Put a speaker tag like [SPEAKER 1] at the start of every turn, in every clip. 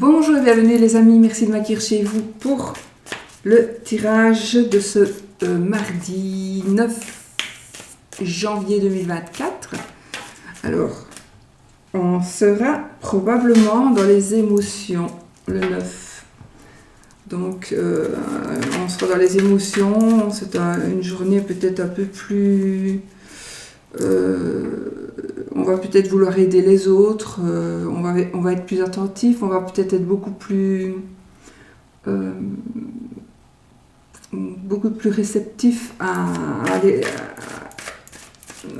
[SPEAKER 1] Bonjour et bienvenue les amis, merci de m'accueillir chez vous pour le tirage de ce mardi 9 janvier 2024. Alors, on sera probablement dans les émotions le 9. Donc, on sera dans les émotions, c'est une journée peut-être un peu plus... on va peut-être vouloir aider les autres, on va être plus attentif, on va peut-être être beaucoup plus réceptif à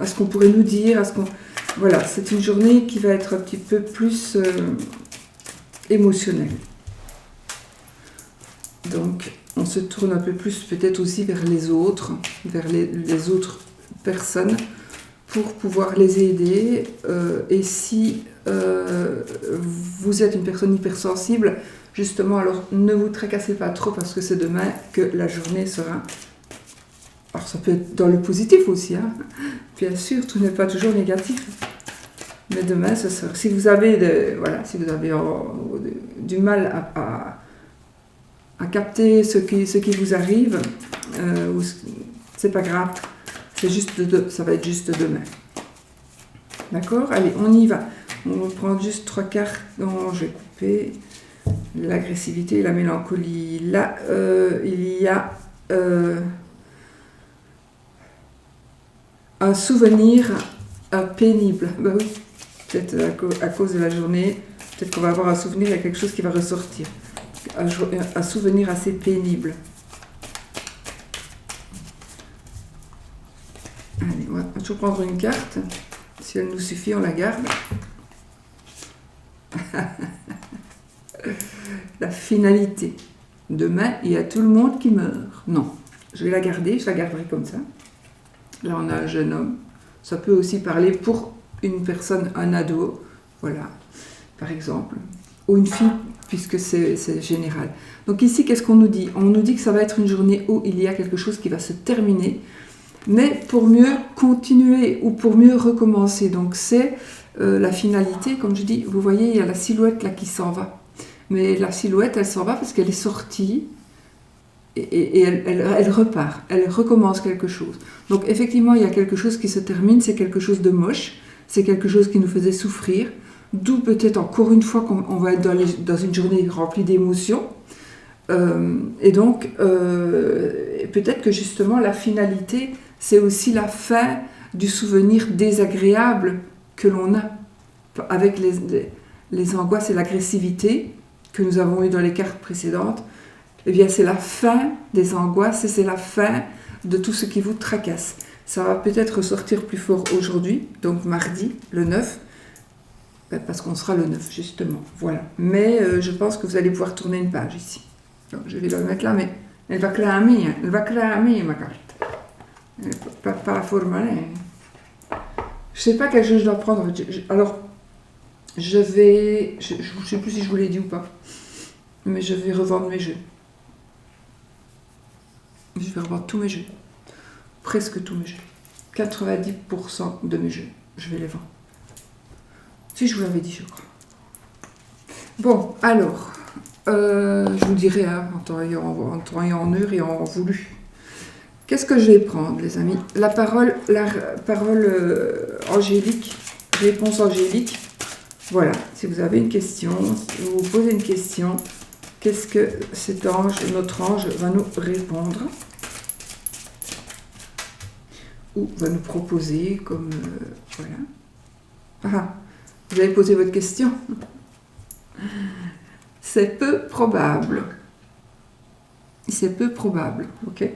[SPEAKER 1] ce qu'on pourrait nous dire, voilà, c'est une journée qui va être un petit peu plus émotionnelle. Donc, on se tourne un peu plus peut-être aussi vers les autres, vers les autres personnes, pour pouvoir les aider. Et si vous êtes une personne hypersensible, justement, alors ne vous tracassez pas trop parce que c'est demain que la journée sera... Alors ça peut être dans le positif aussi, hein. Bien sûr, tout n'est pas toujours négatif. Mais demain, ce sera... Si vous avez, du mal à capter ce qui vous arrive, c'est pas grave. Ça va être juste demain. D'accord? Allez, on y va. On va prendre juste 3 cartes. Non, je vais couper. L'agressivité et la mélancolie. Là, il y a un souvenir pénible. Ben oui, peut-être à cause de la journée. Peut-être qu'on va avoir un souvenir, il y a quelque chose qui va ressortir. Un souvenir assez pénible. Allez, on va toujours prendre une carte. Si elle nous suffit, on la garde. La finalité. Demain, il y a tout le monde qui meurt. Non, je vais la garder, je la garderai comme ça. Là, on a un jeune homme. Ça peut aussi parler pour une personne, un ado, voilà, par exemple. Ou une fille, puisque c'est général. Donc ici, qu'est-ce qu'on nous dit? On nous dit que ça va être une journée où il y a quelque chose qui va se terminer, mais pour mieux continuer ou pour mieux recommencer. Donc c'est la finalité, comme je dis, vous voyez, il y a la silhouette là qui s'en va. Mais la silhouette, elle s'en va parce qu'elle est sortie et elle repart, elle recommence quelque chose. Donc effectivement, il y a quelque chose qui se termine, c'est quelque chose de moche, c'est quelque chose qui nous faisait souffrir, d'où peut-être encore une fois qu'on va être dans une journée remplie d'émotions. Et donc, peut-être que justement, la finalité, c'est aussi la fin du souvenir désagréable que l'on a avec les angoisses et l'agressivité que nous avons eu dans les cartes précédentes. Eh bien, c'est la fin des angoisses et c'est la fin de tout ce qui vous tracasse. Ça va peut-être ressortir plus fort aujourd'hui, donc mardi, le 9, parce qu'on sera le 9, justement. Voilà. Mais je pense que vous allez pouvoir tourner une page ici. Donc, je vais la mettre là, mais elle va clamer, ma carte. Pas formale. Je sais pas quel jeu je dois prendre. Alors, je ne sais plus si je vous l'ai dit ou pas, mais je vais revendre mes jeux. Je vais revendre tous mes jeux. Presque tous mes jeux. 90% de mes jeux, je vais les vendre. Si je vous l'avais dit, je crois. Bon, alors, je vous dirai, hein, en temps et en heure et en voulu. Qu'est-ce que je vais prendre, les amis? La parole angélique, réponse angélique. Voilà, si vous avez une question, si vous vous posez une question, qu'est-ce que cet ange, notre ange, va nous répondre? Ou va nous proposer comme... voilà. Ah, vous avez posé votre question? C'est peu probable. C'est peu probable, ok?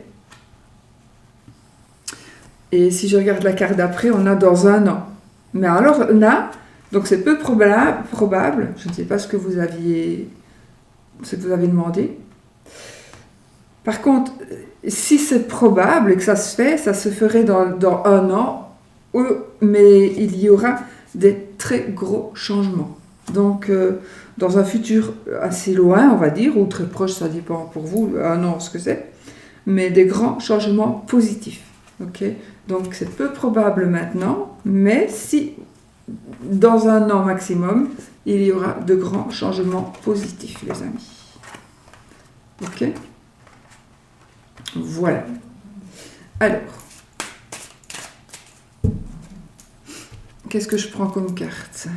[SPEAKER 1] Et si je regarde la carte d'après, on a dans un an. Mais alors là, donc c'est peu probable, je ne sais pas ce que vous avez demandé. Par contre, si c'est probable et que ça se ferait dans un an, mais il y aura des très gros changements. Donc, dans un futur assez loin, on va dire, ou très proche, ça dépend pour vous, un an, ce que c'est, mais des grands changements positifs. Ok, donc c'est peu probable maintenant, mais si dans un an maximum, il y aura de grands changements positifs, les amis. Ok? Voilà. Alors, qu'est-ce que je prends comme carte?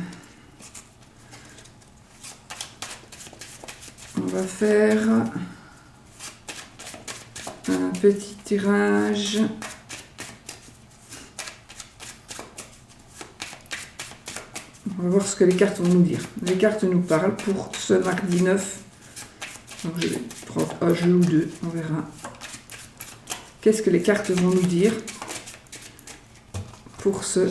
[SPEAKER 1] On va faire un petit tirage. On va voir ce que les cartes vont nous dire. Les cartes nous parlent pour ce mardi 9. Donc je vais prendre un jeu ou deux, on verra. Qu'est-ce que les cartes vont nous dire pour ce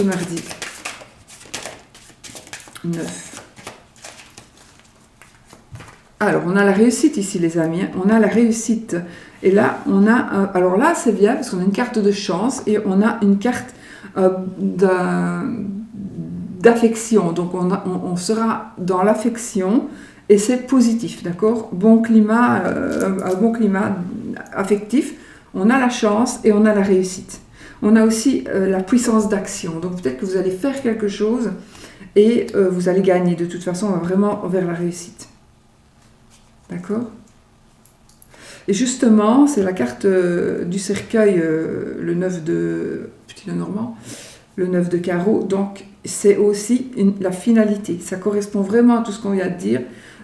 [SPEAKER 1] mardi 9. Alors, on a la réussite ici, les amis. On a la réussite. Et là, on a... alors là, c'est bien, parce qu'on a une carte de chance et on a une carte d'affection. Donc, on sera dans l'affection et c'est positif, d'accord? Bon climat, un bon climat affectif. On a la chance et on a la réussite. On a aussi la puissance d'action. Donc, peut-être que vous allez faire quelque chose et vous allez gagner. De toute façon, on va vraiment vers la réussite. D'accord? Et justement, c'est la carte du cercueil, le 9 de Petit Lenormand, le 9 de carreau. Donc, c'est aussi la finalité. Ça correspond vraiment à tout ce qu'on vient de dire.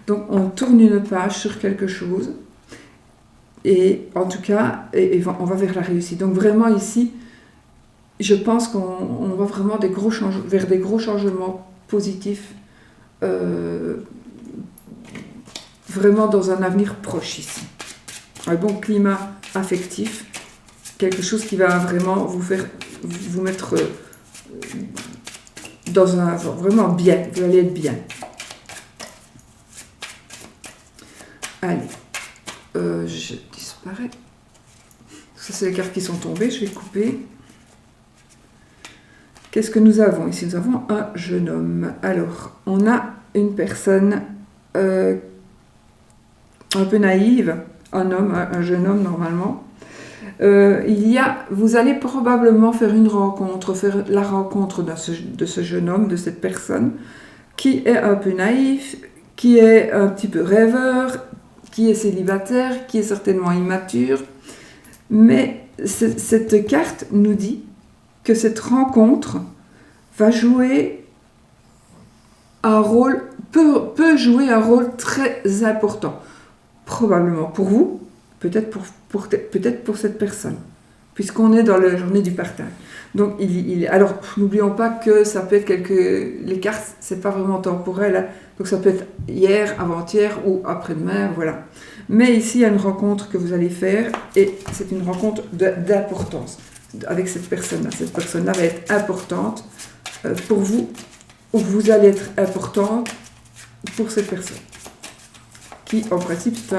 [SPEAKER 1] Donc, on tourne une page sur quelque chose. Et en tout cas, on va vers la réussite. Donc, vraiment ici, je pense qu'on va vraiment vers des gros changements positifs. Vraiment dans un avenir proche ici. Un bon climat affectif, quelque chose qui va vraiment vous mettre dans un vraiment bien, vous allez être bien. Allez, je disparais. Ça, c'est les cartes qui sont tombées, je vais couper. Qu'est-ce que nous avons ici? Nous avons un jeune homme. Alors, on a une personne un peu naïve, un homme, un jeune homme normalement. Vous allez probablement faire la rencontre de ce jeune homme, de cette personne, qui est un peu naïf, qui est un petit peu rêveur, qui est célibataire, qui est certainement immature. Mais cette carte nous dit que cette rencontre va jouer un rôle, peut jouer un rôle très important. Probablement pour vous, peut-être pour cette personne, puisqu'on est dans la journée du partage. Donc, alors, n'oublions pas que ça peut être les cartes, c'est pas vraiment temporel, hein. Donc ça peut être hier, avant-hier ou après-demain, voilà. Mais ici, il y a une rencontre que vous allez faire, et c'est une rencontre d'importance avec cette personne-là. Cette personne-là va être importante pour vous, ou vous allez être importante pour cette personne. Qui, en principe, c'est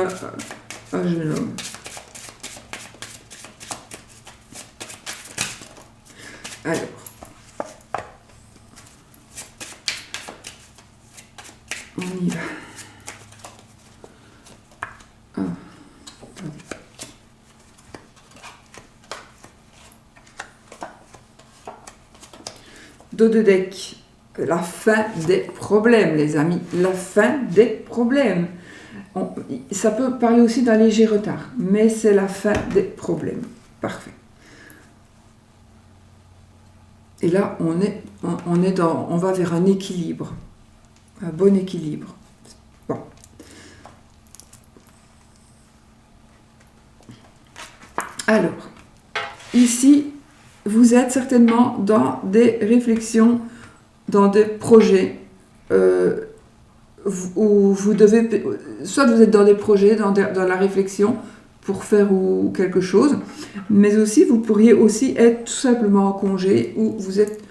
[SPEAKER 1] un jeune homme. Alors, on y va. Dos de deck, la fin des problèmes, les amis, la fin des problèmes. Ça peut parler aussi d'un léger retard, mais c'est la fin des problèmes. Parfait. Et là, on va vers un équilibre, un bon équilibre. Bon. Alors, ici, vous êtes certainement dans des réflexions, dans des projets où vous devez, soit vous êtes dans des projets, dans la réflexion pour faire ou quelque chose, mais aussi vous pourriez aussi être tout simplement en congé où vous êtes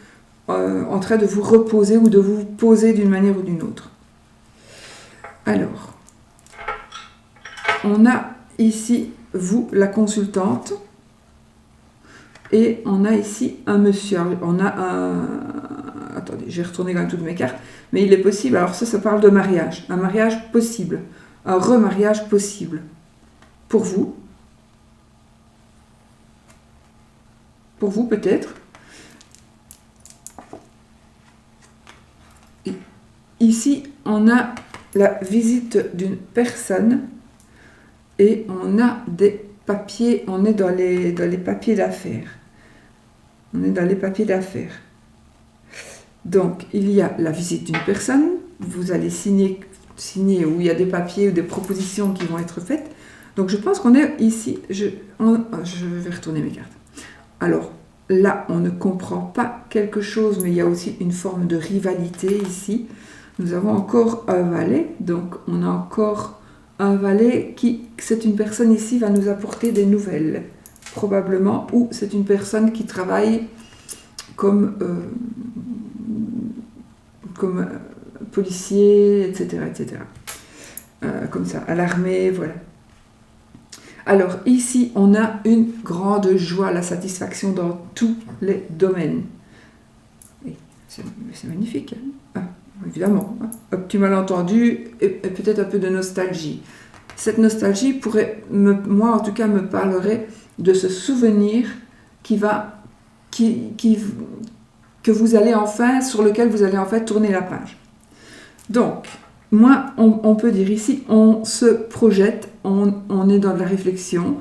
[SPEAKER 1] en train de vous reposer ou de vous poser d'une manière ou d'une autre. Alors, on a ici, vous, la consultante, et on a ici un monsieur. On a un... Attendez, j'ai retourné quand même toutes mes cartes, mais il est possible, alors ça parle de mariage, un mariage possible, un remariage possible, pour vous, pour vous peut-être. Ici, on a la visite d'une personne et on a des papiers, on est dans les papiers d'affaires. On est dans les papiers d'affaires. Donc, il y a la visite d'une personne, vous allez signer où il y a des papiers ou des propositions qui vont être faites. Donc, je pense qu'on est ici, je vais retourner mes cartes. Alors, là, on ne comprend pas quelque chose, mais il y a aussi une forme de rivalité ici. Nous avons encore un valet, donc on a encore un valet qui, c'est une personne ici, va nous apporter des nouvelles, probablement, ou c'est une personne qui travaille comme policier, etc., etc. Comme ça, à l'armée, voilà. Alors ici, on a une grande joie, la satisfaction dans tous les domaines. C'est magnifique, hein? Évidemment. Un petit malentendu et peut-être un peu de nostalgie. Cette nostalgie pourrait, moi en tout cas, me parlerait de ce souvenir que vous allez enfin, sur lequel vous allez en fait tourner la page. Donc, moi, on peut dire ici, on se projette, on est dans de la réflexion.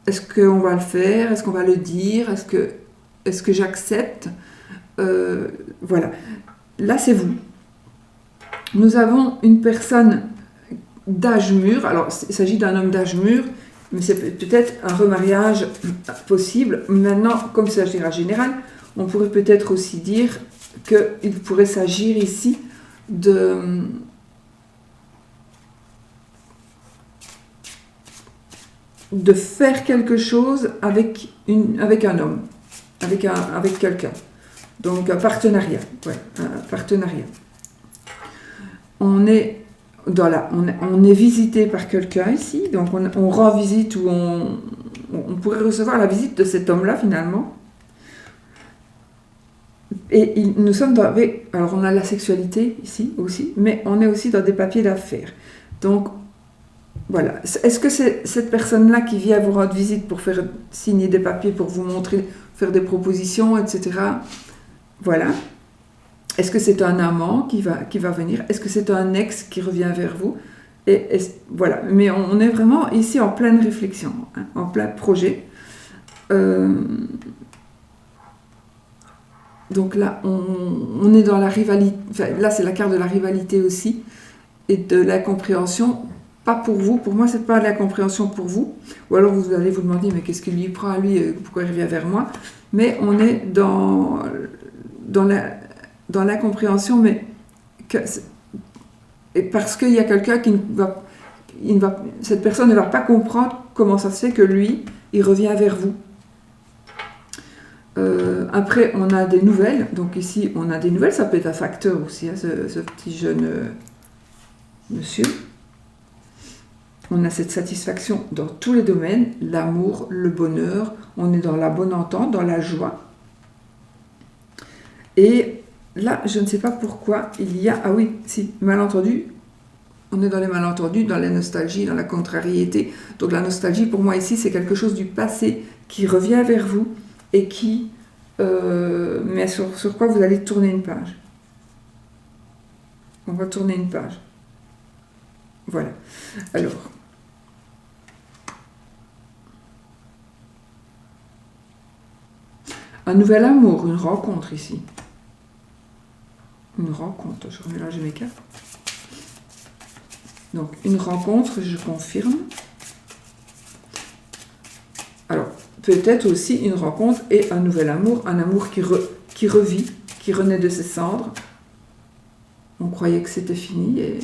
[SPEAKER 1] Est-ce qu'on va le faire? Est-ce qu'on va le dire? Est-ce que j'accepte? Voilà. Là, c'est vous. Nous avons une personne d'âge mûr. Alors, il s'agit d'un homme d'âge mûr, mais c'est peut-être un remariage possible. Maintenant, comme c'est un tirage général, on pourrait peut-être aussi dire qu'il pourrait s'agir ici de faire quelque chose avec un homme, avec quelqu'un. Donc un partenariat, ouais, un partenariat. On est visité par quelqu'un ici, donc on rend visite ou on pourrait recevoir la visite de cet homme-là finalement. Et nous sommes alors on a la sexualité ici aussi, mais on est aussi dans des papiers d'affaires. Donc voilà. Est-ce que c'est cette personne-là qui vient vous rendre visite pour faire signer des papiers, pour vous montrer, faire des propositions, etc. Voilà. Est-ce que c'est un amant qui va venir? Est-ce que c'est un ex qui revient vers vous? Voilà. Mais on est vraiment ici en pleine réflexion, hein, en plein projet. Donc là, on est dans la rivalité. Enfin, là, c'est la carte de la rivalité aussi et de l'incompréhension. Pas pour vous. Pour moi, c'est pas de l'incompréhension pour vous. Ou alors vous allez vous demander, mais qu'est-ce qui lui prend à lui? Pourquoi il revient vers moi? Mais on est dans l'incompréhension, mais parce qu'il y a quelqu'un cette personne ne va pas comprendre comment ça se fait que lui, il revient vers vous. Après, on a des nouvelles. Donc ici, on a des nouvelles. Ça peut être un facteur aussi, hein, ce petit jeune monsieur. On a cette satisfaction dans tous les domaines, l'amour, le bonheur. On est dans la bonne entente, dans la joie. Et là, je ne sais pas pourquoi il y a... Ah oui, si, malentendu. On est dans les malentendus, dans la nostalgie, dans la contrariété. Donc la nostalgie, pour moi, ici, c'est quelque chose du passé qui revient vers vous et qui... mais sur quoi vous allez tourner une page. On va tourner une page. Voilà. Alors... Un nouvel amour, une rencontre ici. Une rencontre, je remélange mes cartes. Donc, une rencontre, je confirme. Alors, peut-être aussi une rencontre et un nouvel amour, un amour qui revit, qui renaît de ses cendres. On croyait que c'était fini et...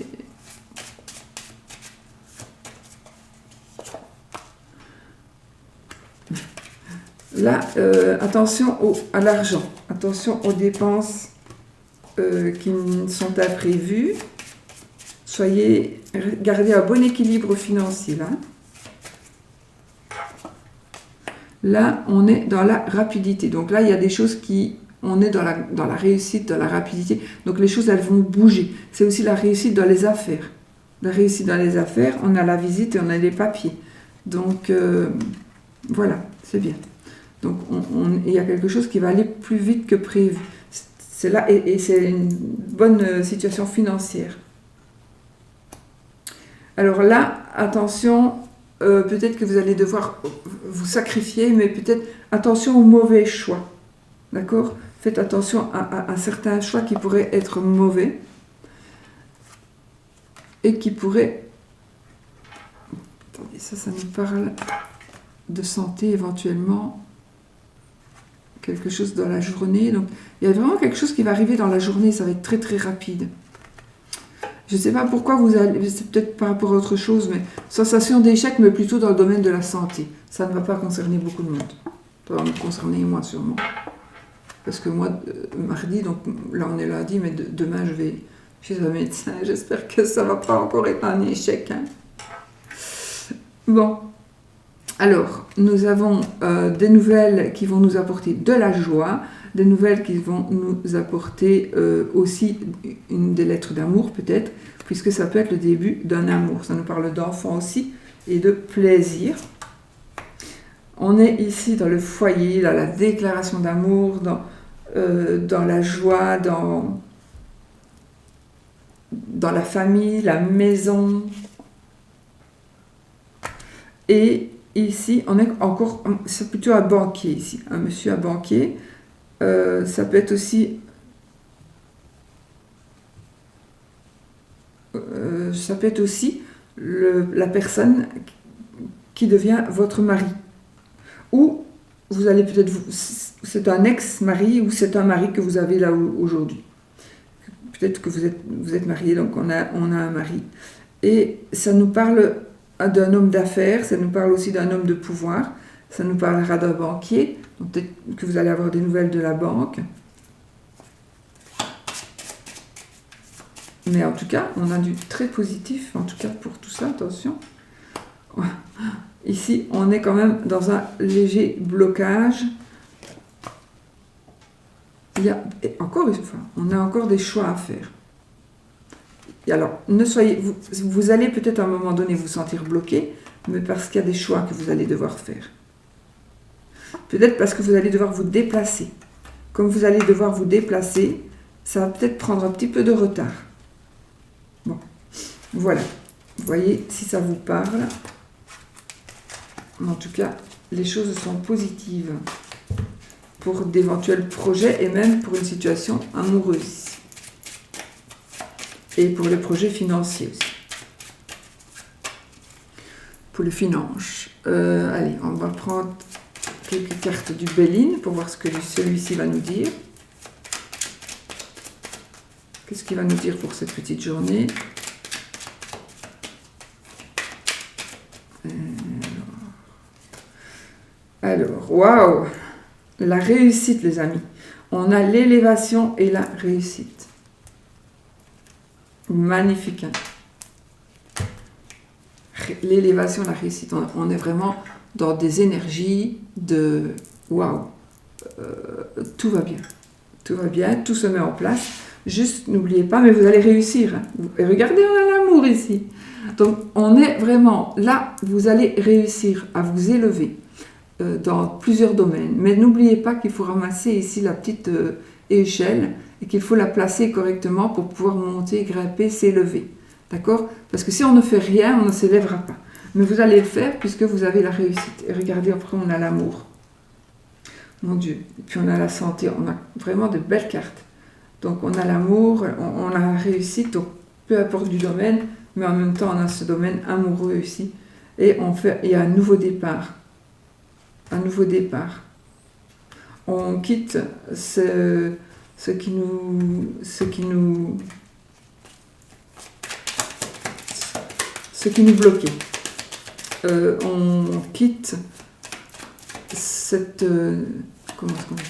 [SPEAKER 1] Là, attention à l'argent, attention aux dépenses qui sont imprévues. Gardez un bon équilibre financier là. Là, on est dans la rapidité. Donc là, il y a des choses on est dans la réussite, dans la rapidité. Donc les choses, elles vont bouger. C'est aussi la réussite dans les affaires. La réussite dans les affaires, on a la visite et on a les papiers. Donc voilà, c'est bien. Donc il y a quelque chose qui va aller plus vite que prévu. C'est là, et c'est une bonne situation financière. Alors là, attention, peut-être que vous allez devoir vous sacrifier, mais peut-être attention aux mauvais choix. D'accord? Faites attention à certains choix qui pourraient être mauvais et qui pourraient... Attendez, ça nous parle de santé éventuellement. Quelque chose dans la journée. Donc, il y a vraiment quelque chose qui va arriver dans la journée. Ça va être très, très rapide. Je ne sais pas pourquoi vous allez... C'est peut-être par rapport à autre chose, mais sensation d'échec, mais plutôt dans le domaine de la santé. Ça ne va pas concerner beaucoup de monde. Ça va me concerner moi, sûrement. Parce que moi, mardi, donc là on est lundi, mais demain je vais chez un médecin. J'espère que ça ne va pas encore être un échec. Hein. Bon. Alors, nous avons des nouvelles qui vont nous apporter de la joie, des nouvelles qui vont nous apporter aussi des lettres d'amour peut-être, puisque ça peut être le début d'un amour. Ça nous parle d'enfants aussi et de plaisir. On est ici dans le foyer, dans la déclaration d'amour, dans la joie, dans la famille, la maison. Et ici, on est encore, c'est plutôt un banquier ici, un monsieur à banquier. Ça peut être aussi, la personne qui devient votre mari. Ou vous allez peut-être, c'est un ex-mari ou c'est un mari que vous avez là aujourd'hui. Peut-être que vous êtes marié, donc on a un mari. Et ça nous parle d'un homme d'affaires, ça nous parle aussi d'un homme de pouvoir, ça nous parlera d'un banquier, donc peut-être que vous allez avoir des nouvelles de la banque. Mais en tout cas, on a du très positif, en tout cas pour tout ça, attention. Ici, on est quand même dans un léger blocage. On a encore des choix à faire. Et alors, vous allez peut-être à un moment donné vous sentir bloqué, mais parce qu'il y a des choix que vous allez devoir faire. Peut-être parce que vous allez devoir vous déplacer. Comme vous allez devoir vous déplacer, ça va peut-être prendre un petit peu de retard. Bon, voilà. Vous voyez, si ça vous parle. En tout cas, les choses sont positives pour d'éventuels projets et même pour une situation amoureuse. Et pour les projets financiers aussi. Pour les finances. Allez, on va prendre quelques cartes du Béline pour voir ce que celui-ci va nous dire. Qu'est-ce qu'il va nous dire pour cette petite journée? Alors, waouh! La réussite, les amis. On a l'élévation et la réussite. Magnifique. Hein? L'élévation, la réussite. On est vraiment dans des énergies de waouh. Tout va bien. Tout va bien, tout se met en place. Juste, n'oubliez pas, mais vous allez réussir. Hein? Et regardez, on a l'amour ici. Donc, on est vraiment là, vous allez réussir à vous élever dans plusieurs domaines. Mais n'oubliez pas qu'il faut ramasser ici la petite échelle et qu'il faut la placer correctement pour pouvoir monter, grimper, s'élever. D'accord? Parce que si on ne fait rien, on ne s'élèvera pas. Mais vous allez le faire puisque vous avez la réussite. Et regardez, après, on a l'amour. Mon Dieu. Et puis, on a la santé. On a vraiment de belles cartes. Donc, on a l'amour, on a la réussite, donc peu importe du domaine, mais en même temps, on a ce domaine amoureux ici. Et il y a un nouveau départ. Un nouveau départ. On quitte ce qui nous bloquait. On quitte cette... comment est-ce qu'on dit ?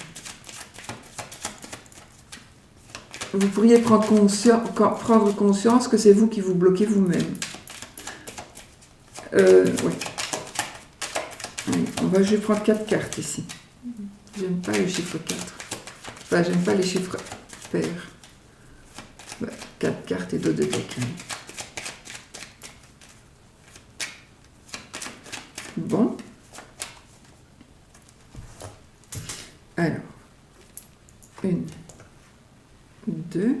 [SPEAKER 1] Vous pourriez prendre conscience que c'est vous qui vous bloquez vous-même. Oui. Je vais prendre 4 cartes ici. J'aime pas le chiffre 4. Enfin, j'aime pas les chiffres pairs. 4 cartes et 2 de deck. Bon. Alors, 1, 2,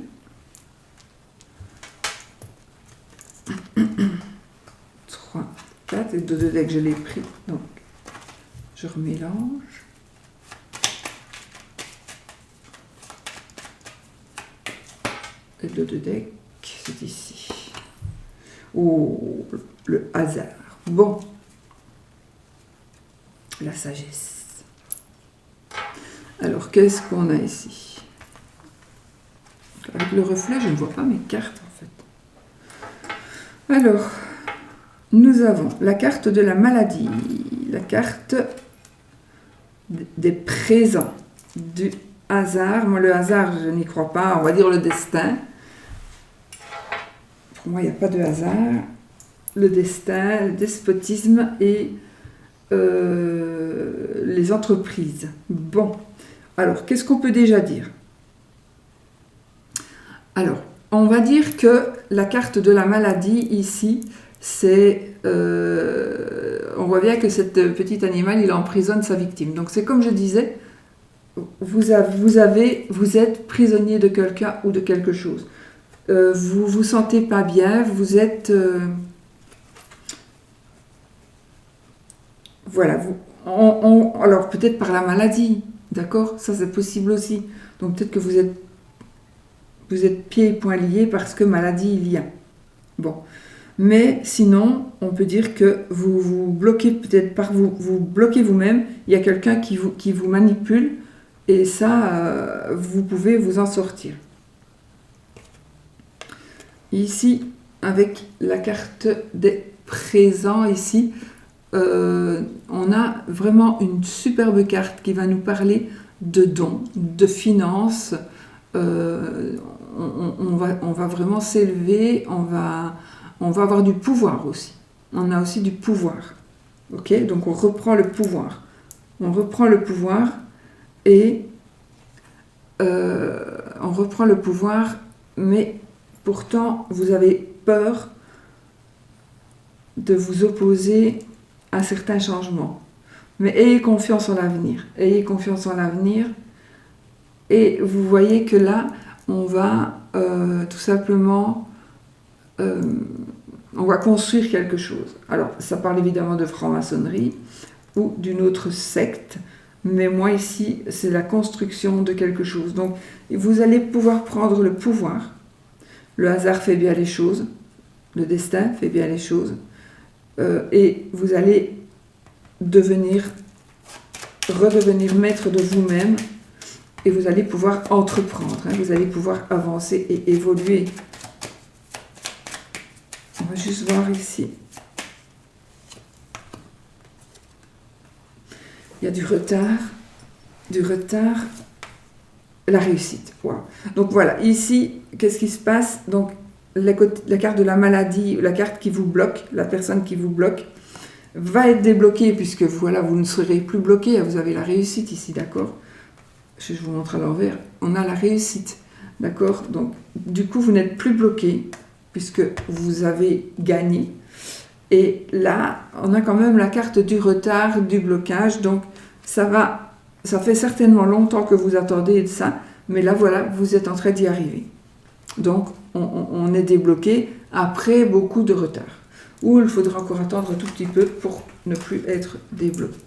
[SPEAKER 1] 3, 4, et 2 dès que je l'ai pris. Donc, je remélange. Et le 2 deck, c'est ici. Oh, le hasard. Bon. La sagesse. Alors, qu'est-ce qu'on a ici? Avec le reflet, je ne vois pas mes cartes, en fait. Alors, nous avons la carte de la maladie, la carte des présents, du hasard. Moi, le hasard, je n'y crois pas. On va dire le destin. Pour moi, il n'y a pas de hasard. Le destin, le despotisme et les entreprises. Bon. Alors, qu'est-ce qu'on peut déjà dire? Alors, on va dire que la carte de la maladie, ici, c'est... on voit bien que cet petit animal, il emprisonne sa victime. Donc, c'est comme je disais, vous êtes prisonnier de quelqu'un ou de quelque chose. Vous vous sentez pas bien, vous êtes... voilà, alors peut-être par la maladie, d'accord? Ça, c'est possible aussi. Donc, peut-être que vous êtes pieds et poings liés parce que maladie il y a. Bon. Mais sinon, on peut dire que vous vous bloquez peut-être par vous bloquez vous-même. Il y a quelqu'un qui vous manipule et ça, vous pouvez vous en sortir. Ici, avec la carte des présents, ici, on a vraiment une superbe carte qui va nous parler de dons, de finances. On va vraiment s'élever, on va avoir du pouvoir aussi. On a aussi du pouvoir. Ok? Donc on reprend le pouvoir. On reprend le pouvoir et on reprend le pouvoir, mais pourtant vous avez peur de vous opposer à certains changements. Mais ayez confiance en l'avenir. Ayez confiance en l'avenir. Et vous voyez que là, on va tout simplement... on va construire quelque chose. Alors, ça parle évidemment de franc-maçonnerie ou d'une autre secte, mais moi ici, c'est la construction de quelque chose. Donc, vous allez pouvoir prendre le pouvoir. Le hasard fait bien les choses, le destin fait bien les choses, et vous allez redevenir maître de vous-même, et vous allez pouvoir entreprendre, hein, vous allez pouvoir avancer et évoluer. On va juste voir ici. Il y a du retard, la réussite. Wow. Donc voilà, ici, qu'est-ce qui se passe? Donc la carte de la maladie, la carte qui vous bloque, la personne qui vous bloque, va être débloquée puisque voilà, vous ne serez plus bloqué. Vous avez la réussite ici, d'accord? Je vous montre à l'envers. On a la réussite, d'accord? Donc du coup, vous n'êtes plus bloqué puisque vous avez gagné. Et là, on a quand même la carte du retard, du blocage. Donc ça fait certainement longtemps que vous attendez de ça, mais là voilà, vous êtes en train d'y arriver. Donc on est débloqué après beaucoup de retard. Ou il faudra encore attendre un tout petit peu pour ne plus être débloqué,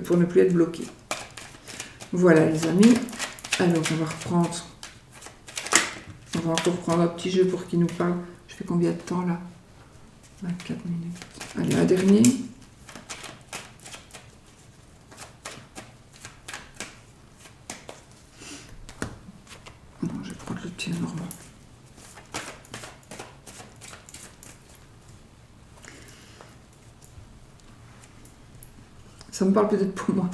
[SPEAKER 1] pour ne plus être bloqué. Voilà les amis. Alors on va reprendre. On va encore prendre un petit jeu pour qu'il nous parle. Je fais combien de temps là? 24 minutes. Allez, un dernier. Non, je vais prendre le tien normal. Ça me parle peut-être pour moi.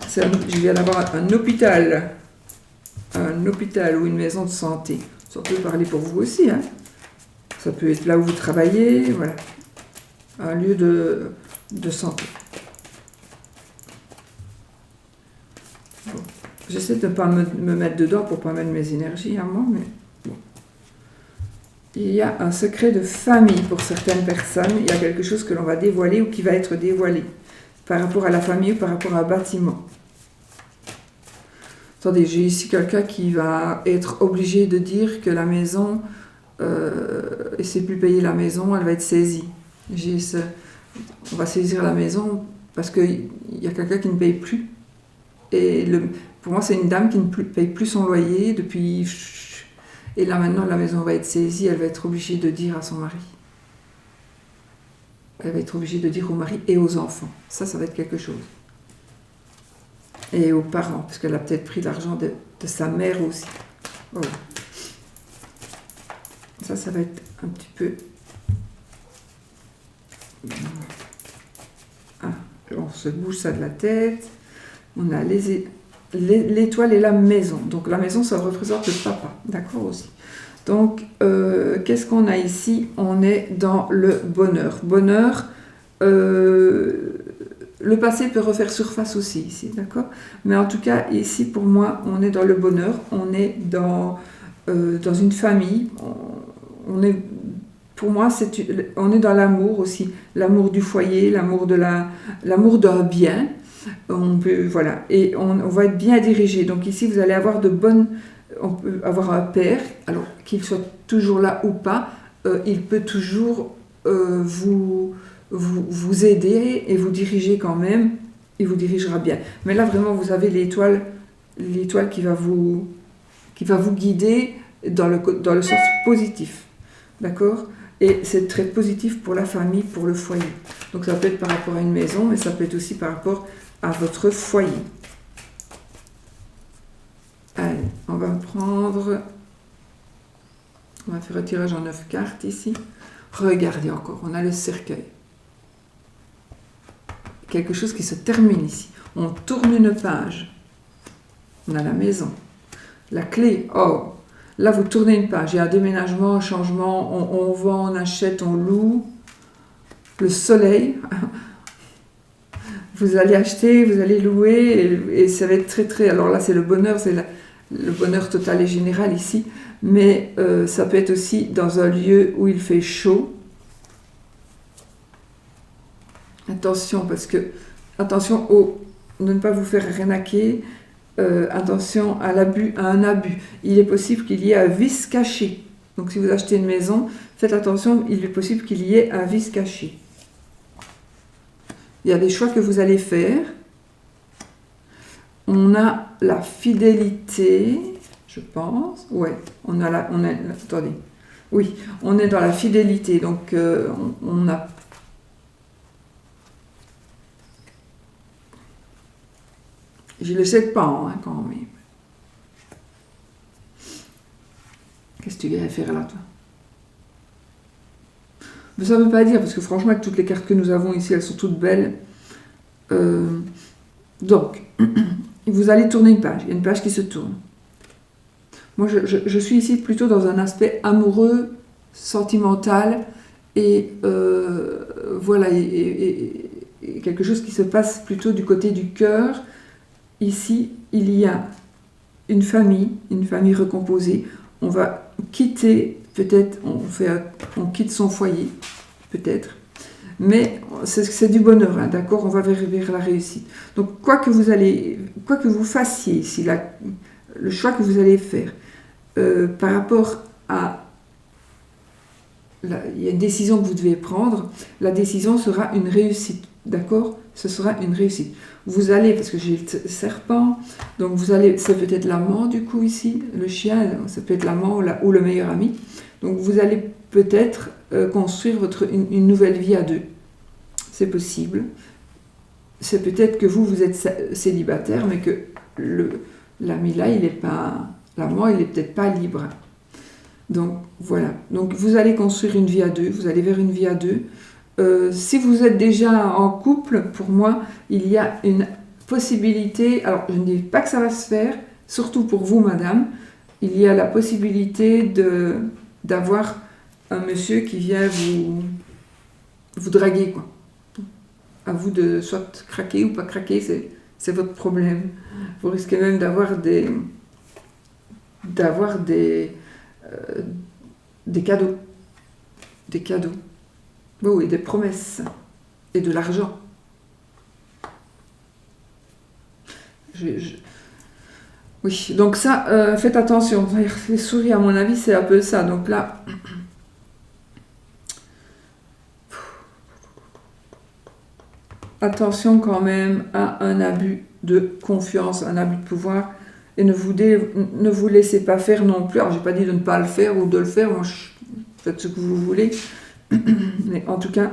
[SPEAKER 1] Je viens d'avoir un hôpital. Un hôpital ou une maison de santé. Ça peut parler pour vous aussi, hein. Ça peut être là où vous travaillez, voilà. Un lieu de santé. Bon. J'essaie de ne pas me mettre dedans pour ne pas mettre mes énergies à moi, mais bon. Il y a un secret de famille pour certaines personnes. Il y a quelque chose que l'on va dévoiler ou qui va être dévoilé par rapport à la famille ou par rapport à un bâtiment. Attendez, j'ai ici quelqu'un qui va être obligé de dire que la maison, et c'est plus payer la maison, elle va être saisie. On va saisir la maison parce qu'il y a quelqu'un qui ne paye plus. Et pour moi, c'est une dame qui ne paye plus son loyer depuis... Et là, maintenant, la maison va être saisie, elle va être obligée de dire à son mari. Elle va être obligée de dire au mari et aux enfants. Ça va être quelque chose. Et aux parents, parce qu'elle a peut-être pris l'argent de sa mère aussi. Voilà. Ça va être un petit peu... Ah, on se bouge ça de la tête. On a l'étoile et la maison. Donc la maison, ça représente le papa. D'accord aussi. Donc, qu'est-ce qu'on a ici? On est dans le bonheur. Bonheur, le passé peut refaire surface aussi ici, d'accord? Mais en tout cas, ici, pour moi, on est dans le bonheur. On est dans une famille. Pour moi, on est dans l'amour aussi. L'amour du foyer, l'amour d'un bien. Voilà. Et on va être bien dirigé. Donc ici, vous allez avoir on peut avoir un père, alors qu'il soit toujours là ou pas, il peut toujours vous aider et vous diriger quand même. Il vous dirigera bien. Mais là, vraiment, vous avez l'étoile qui va vous guider dans le sens positif. D'accord? Et c'est très positif pour la famille, pour le foyer. Donc ça peut être par rapport à une maison, mais ça peut être aussi par rapport à votre foyer. Allez, on va faire un tirage en 9 cartes ici. Regardez encore, on a le cercueil. Quelque chose qui se termine ici. On tourne une page. On a la maison. La clé, oh, là vous tournez une page. Il y a un déménagement, un changement, on vend, on achète, on loue. Le soleil, vous allez acheter, vous allez louer, et ça va être très très... Alors là c'est le bonheur, c'est le bonheur total et général ici, mais ça peut être aussi dans un lieu où il fait chaud. Attention, attention de ne pas vous faire arnaquer, attention à un abus. Il est possible qu'il y ait un vice caché. Donc si vous achetez une maison, faites attention, il est possible qu'il y ait un vice caché. Il y a des choix que vous allez faire. On a la fidélité, je pense. Ouais, attendez. Oui, on est dans la fidélité. Donc, on a... Je le sais pas, hein, quand même. Qu'est-ce que tu viens faire là, toi? Mais ça ne veut pas dire, parce que franchement, avec toutes les cartes que nous avons ici, elles sont toutes belles. Donc, vous allez tourner une page. Il y a une page qui se tourne. Moi, je suis ici plutôt dans un aspect amoureux, sentimental, et voilà, et quelque chose qui se passe plutôt du côté du cœur. Ici, il y a une famille recomposée. On va quitter, peut-être, on quitte son foyer, peut-être. Mais c'est du bonheur, hein, d'accord? On va vers la réussite. Donc, quoi que vous fassiez ici, le choix que vous allez faire, par rapport à... il y a une décision que vous devez prendre, la décision sera une réussite, d'accord? Ce sera une réussite. Vous allez, parce que j'ai le serpent, donc c'est peut-être l'amant du coup ici, le chien, ça peut être l'amant ou le meilleur ami. Donc vous allez peut-être construire une nouvelle vie à deux. C'est possible. C'est peut-être que vous êtes célibataire, mais que l'ami là, l'amant, il n'est peut-être pas libre. Donc voilà. Donc vous allez construire une vie à deux, vous allez vers une vie à deux. Si vous êtes déjà en couple, pour moi, il y a une possibilité, alors je ne dis pas que ça va se faire, surtout pour vous, madame, il y a la possibilité d'avoir un monsieur qui vient vous draguer, quoi. À vous de soit craquer ou pas craquer, c'est votre problème. Vous risquez même d'avoir des cadeaux. Des cadeaux. Oui, des promesses. Et de l'argent. Oui, donc ça, faites attention. Les souris, à mon avis, c'est un peu ça. Donc là, attention quand même à un abus de confiance, un abus de pouvoir. Et ne vous laissez pas faire non plus. Alors, je n'ai pas dit de ne pas le faire ou de le faire. Moi, faites ce que vous voulez. Mais en tout cas,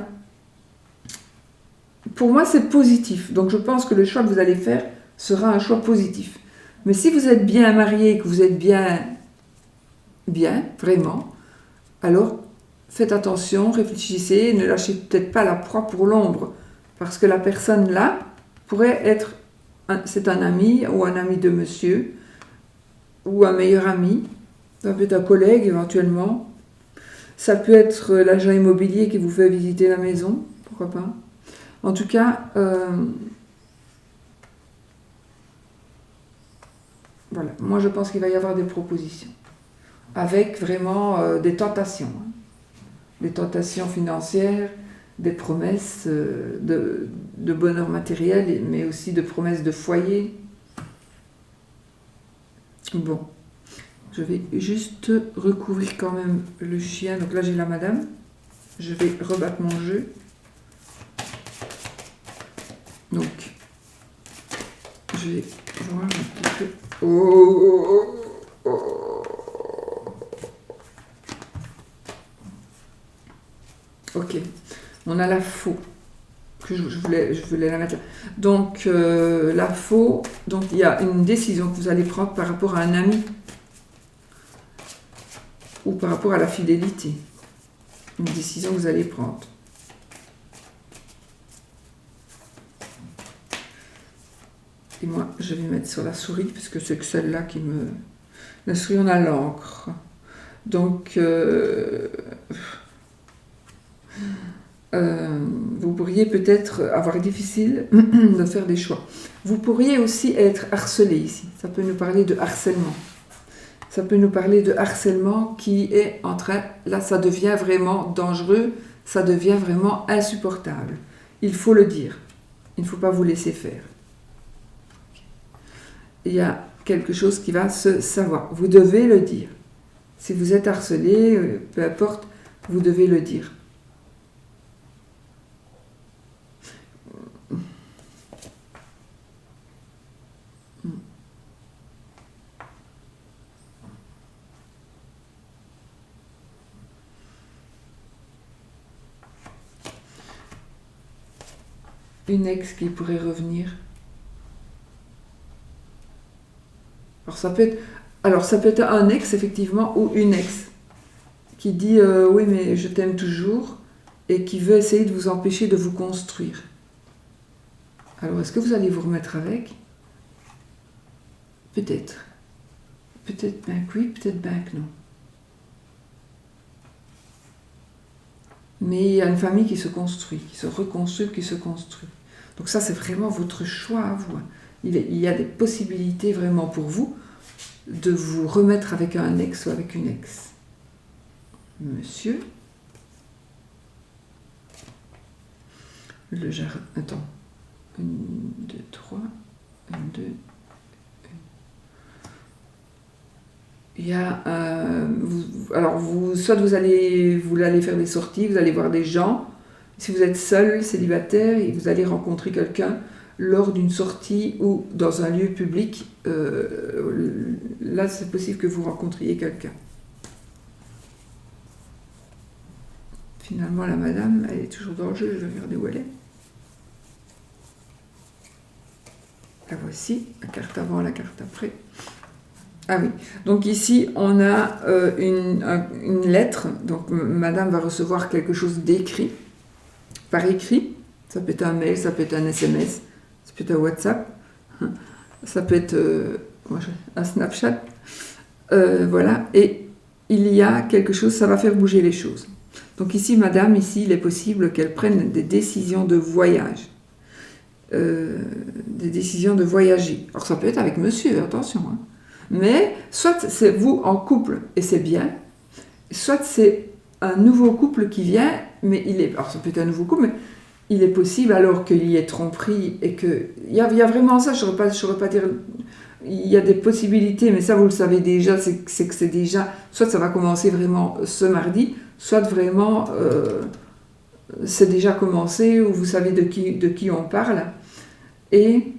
[SPEAKER 1] pour moi, c'est positif. Donc, je pense que le choix que vous allez faire sera un choix positif. Mais si vous êtes bien marié, que vous êtes bien, vraiment, alors faites attention, réfléchissez, ne lâchez peut-être pas la proie pour l'ombre. Parce que la personne là pourrait être, c'est un ami ou un ami de monsieur, ou un meilleur ami, ça peut être un collègue éventuellement, ça peut être l'agent immobilier qui vous fait visiter la maison, pourquoi pas. En tout cas, voilà, moi je pense qu'il va y avoir des propositions, avec vraiment des tentations, hein. Des tentations financières, des promesses de bonheur matériel, mais aussi de promesses de foyer. Bon, je vais juste recouvrir quand même le chien. Donc là j'ai la madame, je vais rebattre mon jeu. Donc, je vais voir un petit peu. Oh. Ok, on a la faux, que je voulais la mettre là. Donc, la faux, donc il y a une décision que vous allez prendre par rapport à un ami ou par rapport à la fidélité. Une décision que vous allez prendre. Et moi, je vais mettre sur la souris, parce que c'est que celle-là qui me... La souris, on a l'encre. Donc, vous pourriez peut-être avoir difficile de faire des choix. Vous pourriez aussi être harcelé ici. Ça peut nous parler de harcèlement. Ça peut nous parler de harcèlement qui est en train... Là, ça devient vraiment dangereux, ça devient vraiment insupportable. Il faut le dire. Il ne faut pas vous laisser faire. Il y a quelque chose qui va se savoir. Vous devez le dire. Si vous êtes harcelé, peu importe, vous devez le dire. Une ex qui pourrait revenir. Alors ça peut être un ex effectivement ou une ex qui dit oui mais je t'aime toujours et qui veut essayer de vous empêcher de vous construire. Alors est-ce que vous allez vous remettre avec? Peut-être. Peut-être bien que oui, peut-être bien que non. Mais il y a une famille qui se construit, qui se reconstruit, qui se construit. Donc ça c'est vraiment votre choix à vous. Il y a des possibilités vraiment pour vous de vous remettre avec un ex ou avec une ex. Monsieur. Le jardin. Attends. 1, 2, 3. 1, 2. Il y a. Alors, soit vous allez faire des sorties, vous allez voir des gens. Si vous êtes seul, célibataire, et vous allez rencontrer quelqu'un lors d'une sortie ou dans un lieu public, là c'est possible que vous rencontriez quelqu'un. Finalement la madame, elle est toujours dans le jeu, je vais regarder où elle est. La voici, la carte avant, la carte après. Ah oui, donc ici on a une lettre, donc madame va recevoir quelque chose d'écrit, par écrit, ça peut être un mail, ça peut être un SMS, ça peut être un WhatsApp, ça peut être un Snapchat, voilà, et il y a quelque chose, ça va faire bouger les choses. Donc ici, madame, ici, il est possible qu'elle prenne des décisions de voyage, des décisions de voyager. Alors ça peut être avec monsieur, attention, hein. Mais soit c'est vous en couple, et c'est bien, soit c'est un nouveau couple qui vient, mais alors ça peut être un nouveau couple, mais il est possible alors qu'il y ait tromperie et que... Il y a vraiment ça, je ne saurais pas dire il y a des possibilités, mais ça vous le savez déjà, c'est que c'est déjà, soit ça va commencer vraiment ce mardi, soit vraiment c'est déjà commencé, ou vous savez de qui on parle. Et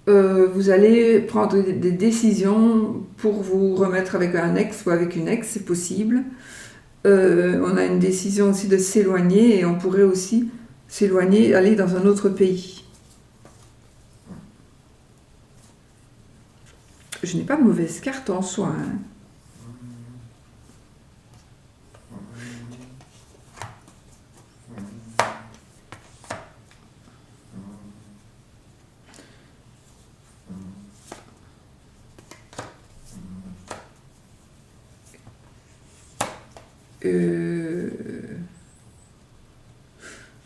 [SPEAKER 1] vous allez prendre des décisions pour vous remettre avec un ex ou avec une ex, c'est possible. On a une décision aussi de s'éloigner, et on pourrait aussi s'éloigner, aller dans un autre pays. Je n'ai pas de mauvaise carte en soi, hein.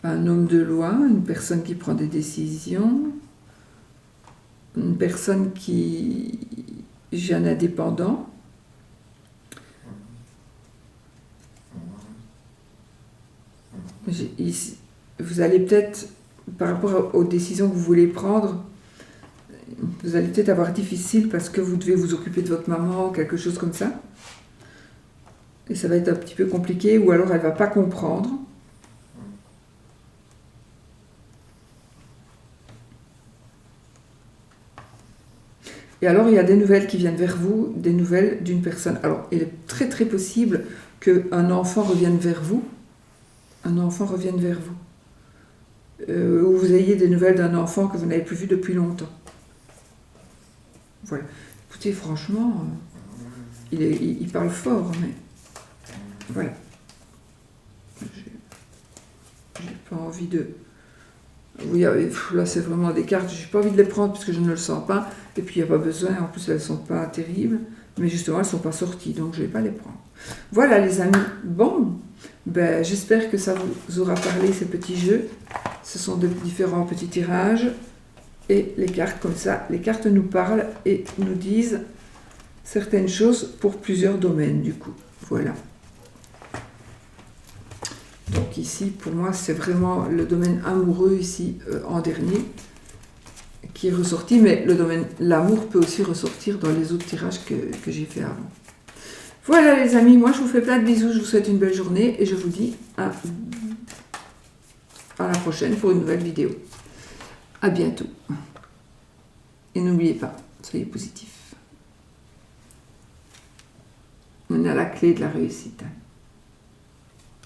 [SPEAKER 1] Un homme de loi, une personne qui prend des décisions, une personne qui est un indépendant. Vous allez peut-être, par rapport aux décisions que vous voulez prendre, vous allez peut-être avoir difficile parce que vous devez vous occuper de votre maman, quelque chose comme ça. Et ça va être un petit peu compliqué, ou alors elle ne va pas comprendre. Et alors, il y a des nouvelles qui viennent vers vous, des nouvelles d'une personne. Alors, il est très très possible qu'un enfant revienne vers vous. Un enfant revienne vers vous. Ou vous ayez des nouvelles d'un enfant que vous n'avez plus vu depuis longtemps. Voilà. Écoutez, franchement, il parle fort, mais voilà. J'ai pas envie de... Oui, là c'est vraiment des cartes, j'ai pas envie de les prendre parce que je ne le sens pas, et puis il n'y a pas besoin, en plus elles sont pas terribles, mais justement elles sont pas sorties, donc je vais pas les prendre. Voilà les amis, bon, ben, j'espère que ça vous aura parlé ces petits jeux, ce sont de différents petits tirages, et les cartes comme ça, les cartes nous parlent et nous disent certaines choses pour plusieurs domaines du coup, voilà. Donc ici, pour moi, c'est vraiment le domaine amoureux ici, en dernier, qui est ressorti, mais le domaine l'amour peut aussi ressortir dans les autres tirages que j'ai fait avant. Voilà les amis, moi je vous fais plein de bisous, je vous souhaite une belle journée et je vous dis à la prochaine pour une nouvelle vidéo. À bientôt. Et n'oubliez pas, soyez positifs. On a la clé de la réussite.